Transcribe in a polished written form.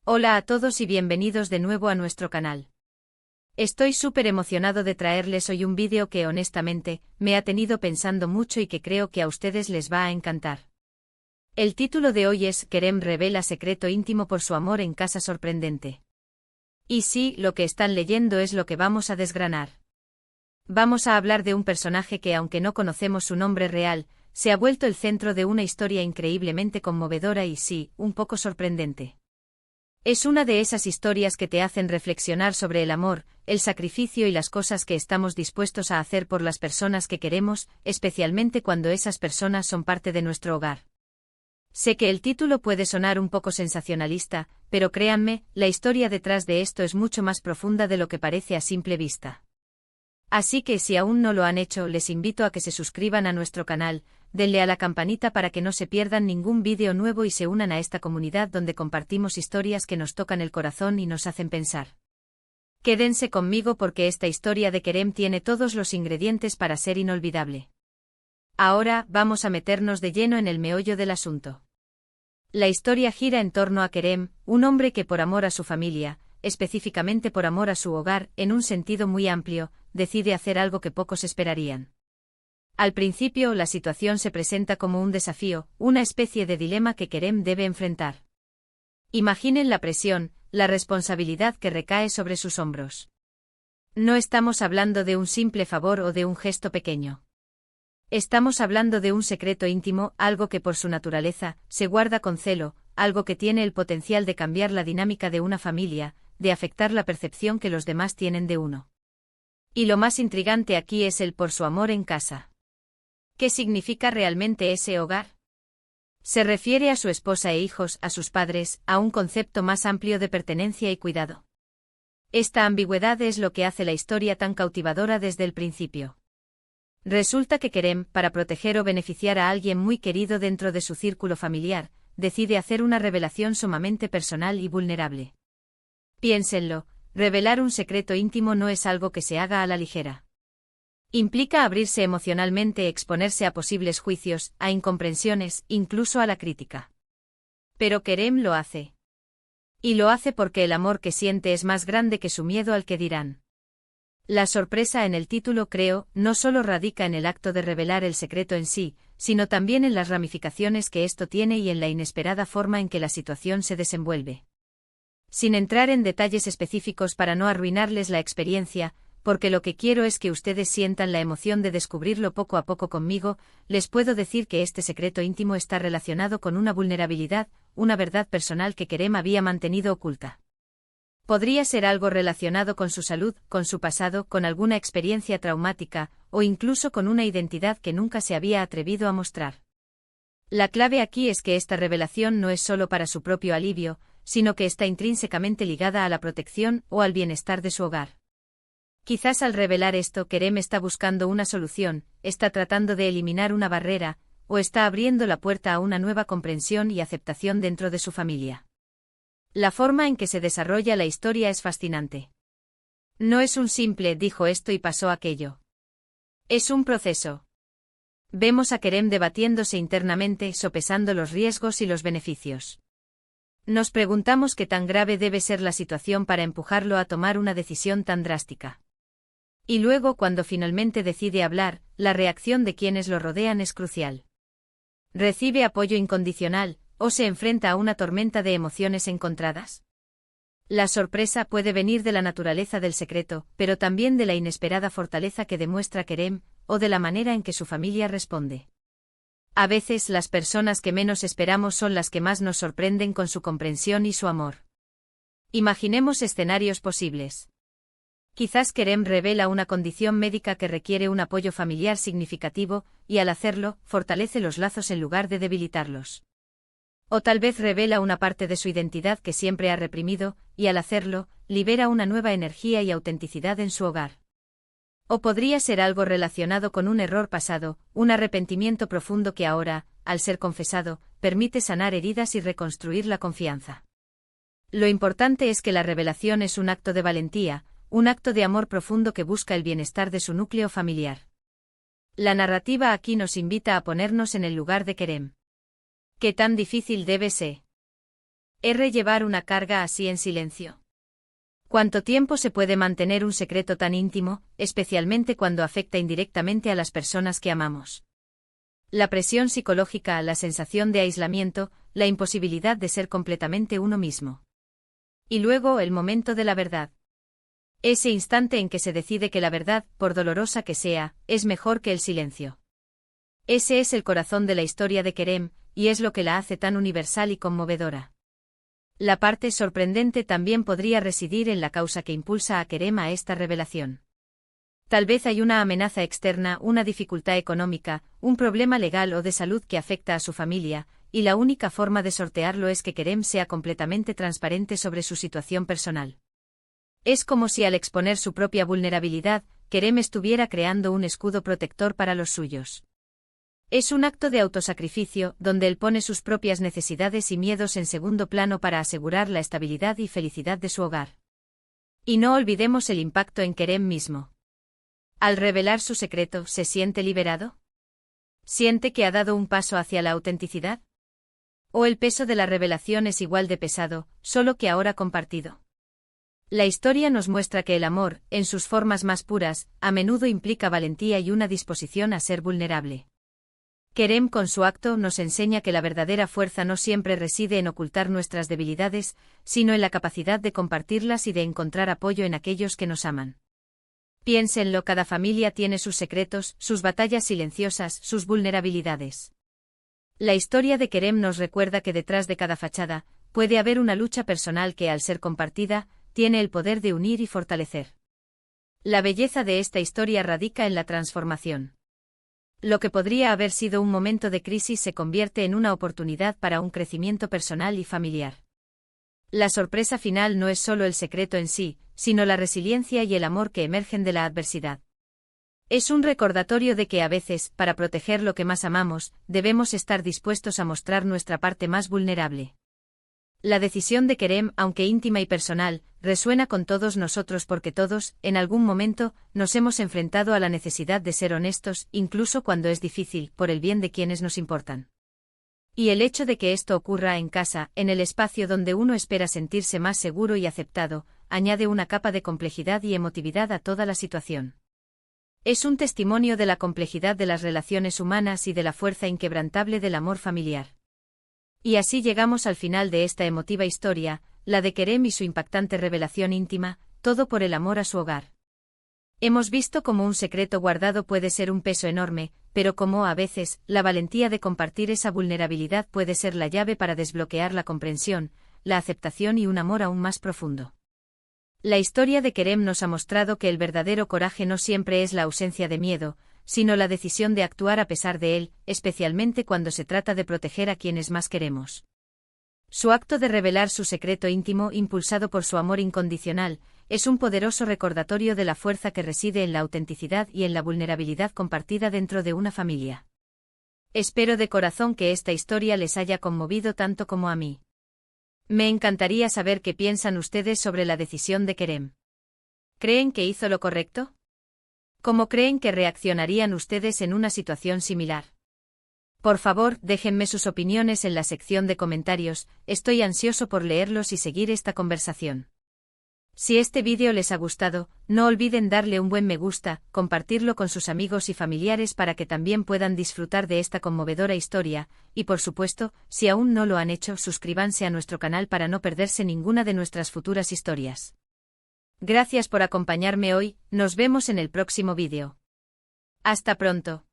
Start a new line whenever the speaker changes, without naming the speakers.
Hola a todos y bienvenidos de nuevo a nuestro canal. Estoy súper emocionado de traerles hoy un vídeo que honestamente, me ha tenido pensando mucho y que creo que a ustedes les va a encantar. El título de hoy es Kerem revela secreto íntimo por su amor en casa sorprendente. Y sí, lo que están leyendo es lo que vamos a desgranar. Vamos a hablar de un personaje que, aunque no conocemos su nombre real, se ha vuelto el centro de una historia increíblemente conmovedora y sí, un poco sorprendente. Es una de esas historias que te hacen reflexionar sobre el amor, el sacrificio y las cosas que estamos dispuestos a hacer por las personas que queremos, especialmente cuando esas personas son parte de nuestro hogar. Sé que el título puede sonar un poco sensacionalista, pero créanme, la historia detrás de esto es mucho más profunda de lo que parece a simple vista. Así que si aún no lo han hecho, les invito a que se suscriban a nuestro canal, denle a la campanita para que no se pierdan ningún vídeo nuevo y se unan a esta comunidad donde compartimos historias que nos tocan el corazón y nos hacen pensar. Quédense conmigo porque esta historia de Kerem tiene todos los ingredientes para ser inolvidable. Ahora, vamos a meternos de lleno en el meollo del asunto. La historia gira en torno a Kerem, un hombre que por amor a su familia, específicamente por amor a su hogar, en un sentido muy amplio, decide hacer algo que pocos esperarían. Al principio, la situación se presenta como un desafío, una especie de dilema que Kerem debe enfrentar. Imaginen la presión, la responsabilidad que recae sobre sus hombros. No estamos hablando de un simple favor o de un gesto pequeño. Estamos hablando de un secreto íntimo, algo que por su naturaleza, se guarda con celo, algo que tiene el potencial de cambiar la dinámica de una familia, de afectar la percepción que los demás tienen de uno. Y lo más intrigante aquí es el por su amor en casa. ¿Qué significa realmente ese hogar? Se refiere a su esposa e hijos, a sus padres, a un concepto más amplio de pertenencia y cuidado. Esta ambigüedad es lo que hace la historia tan cautivadora desde el principio. Resulta que Kerem, para proteger o beneficiar a alguien muy querido dentro de su círculo familiar, decide hacer una revelación sumamente personal y vulnerable. Piénsenlo, revelar un secreto íntimo no es algo que se haga a la ligera. Implica abrirse emocionalmente, exponerse a posibles juicios, a incomprensiones, incluso a la crítica. Pero Kerem lo hace. Y lo hace porque el amor que siente es más grande que su miedo al que dirán. La sorpresa en el título, creo, no solo radica en el acto de revelar el secreto en sí, sino también en las ramificaciones que esto tiene y en la inesperada forma en que la situación se desenvuelve. Sin entrar en detalles específicos para no arruinarles la experiencia, porque lo que quiero es que ustedes sientan la emoción de descubrirlo poco a poco conmigo, les puedo decir que este secreto íntimo está relacionado con una vulnerabilidad, una verdad personal que Kerem había mantenido oculta. Podría ser algo relacionado con su salud, con su pasado, con alguna experiencia traumática, o incluso con una identidad que nunca se había atrevido a mostrar. La clave aquí es que esta revelación no es solo para su propio alivio, sino que está intrínsecamente ligada a la protección o al bienestar de su hogar. Quizás al revelar esto, Kerem está buscando una solución, está tratando de eliminar una barrera, o está abriendo la puerta a una nueva comprensión y aceptación dentro de su familia. La forma en que se desarrolla la historia es fascinante. No es un simple dijo esto y pasó aquello. Es un proceso. Vemos a Kerem debatiéndose internamente, sopesando los riesgos y los beneficios. Nos preguntamos qué tan grave debe ser la situación para empujarlo a tomar una decisión tan drástica. Y luego, cuando finalmente decide hablar, la reacción de quienes lo rodean es crucial. ¿Recibe apoyo incondicional, o se enfrenta a una tormenta de emociones encontradas? La sorpresa puede venir de la naturaleza del secreto, pero también de la inesperada fortaleza que demuestra Kerem, o de la manera en que su familia responde. A veces las personas que menos esperamos son las que más nos sorprenden con su comprensión y su amor. Imaginemos escenarios posibles. Quizás Kerem revela una condición médica que requiere un apoyo familiar significativo, y al hacerlo, fortalece los lazos en lugar de debilitarlos. O tal vez revela una parte de su identidad que siempre ha reprimido, y al hacerlo, libera una nueva energía y autenticidad en su hogar. O podría ser algo relacionado con un error pasado, un arrepentimiento profundo que ahora, al ser confesado, permite sanar heridas y reconstruir la confianza. Lo importante es que la revelación es un acto de valentía, un acto de amor profundo que busca el bienestar de su núcleo familiar. La narrativa aquí nos invita a ponernos en el lugar de Kerem. ¿Qué tan difícil debe ser? Llevar una carga así en silencio. ¿Cuánto tiempo se puede mantener un secreto tan íntimo, especialmente cuando afecta indirectamente a las personas que amamos? La presión psicológica, la sensación de aislamiento, la imposibilidad de ser completamente uno mismo. Y luego el momento de la verdad. Ese instante en que se decide que la verdad, por dolorosa que sea, es mejor que el silencio. Ese es el corazón de la historia de Kerem, y es lo que la hace tan universal y conmovedora. La parte sorprendente también podría residir en la causa que impulsa a Kerem a esta revelación. Tal vez hay una amenaza externa, una dificultad económica, un problema legal o de salud que afecta a su familia, y la única forma de sortearlo es que Kerem sea completamente transparente sobre su situación personal. Es como si al exponer su propia vulnerabilidad, Kerem estuviera creando un escudo protector para los suyos. Es un acto de autosacrificio, donde él pone sus propias necesidades y miedos en segundo plano para asegurar la estabilidad y felicidad de su hogar. Y no olvidemos el impacto en Kerem mismo. Al revelar su secreto, ¿se siente liberado? ¿Siente que ha dado un paso hacia la autenticidad? ¿O el peso de la revelación es igual de pesado, solo que ahora compartido? La historia nos muestra que el amor, en sus formas más puras, a menudo implica valentía y una disposición a ser vulnerable. Kerem con su acto nos enseña que la verdadera fuerza no siempre reside en ocultar nuestras debilidades, sino en la capacidad de compartirlas y de encontrar apoyo en aquellos que nos aman. Piénsenlo, cada familia tiene sus secretos, sus batallas silenciosas, sus vulnerabilidades. La historia de Kerem nos recuerda que detrás de cada fachada, puede haber una lucha personal que, al ser compartida, tiene el poder de unir y fortalecer. La belleza de esta historia radica en la transformación. Lo que podría haber sido un momento de crisis se convierte en una oportunidad para un crecimiento personal y familiar. La sorpresa final no es solo el secreto en sí, sino la resiliencia y el amor que emergen de la adversidad. Es un recordatorio de que a veces, para proteger lo que más amamos, debemos estar dispuestos a mostrar nuestra parte más vulnerable. La decisión de Kerem, aunque íntima y personal, resuena con todos nosotros porque todos, en algún momento, nos hemos enfrentado a la necesidad de ser honestos, incluso cuando es difícil, por el bien de quienes nos importan. Y el hecho de que esto ocurra en casa, en el espacio donde uno espera sentirse más seguro y aceptado, añade una capa de complejidad y emotividad a toda la situación. Es un testimonio de la complejidad de las relaciones humanas y de la fuerza inquebrantable del amor familiar. Y así llegamos al final de esta emotiva historia, la de Kerem y su impactante revelación íntima, todo por el amor a su hogar. Hemos visto cómo un secreto guardado puede ser un peso enorme, pero cómo a veces, la valentía de compartir esa vulnerabilidad puede ser la llave para desbloquear la comprensión, la aceptación y un amor aún más profundo. La historia de Kerem nos ha mostrado que el verdadero coraje no siempre es la ausencia de miedo, sino la decisión de actuar a pesar de él, especialmente cuando se trata de proteger a quienes más queremos. Su acto de revelar su secreto íntimo, impulsado por su amor incondicional, es un poderoso recordatorio de la fuerza que reside en la autenticidad y en la vulnerabilidad compartida dentro de una familia. Espero de corazón que esta historia les haya conmovido tanto como a mí. Me encantaría saber qué piensan ustedes sobre la decisión de Kerem. ¿Creen que hizo lo correcto? ¿Cómo creen que reaccionarían ustedes en una situación similar? Por favor, déjenme sus opiniones en la sección de comentarios, estoy ansioso por leerlos y seguir esta conversación. Si este vídeo les ha gustado, no olviden darle un buen me gusta, compartirlo con sus amigos y familiares para que también puedan disfrutar de esta conmovedora historia, y por supuesto, si aún no lo han hecho, suscríbanse a nuestro canal para no perderse ninguna de nuestras futuras historias. Gracias por acompañarme hoy, nos vemos en el próximo vídeo. Hasta pronto.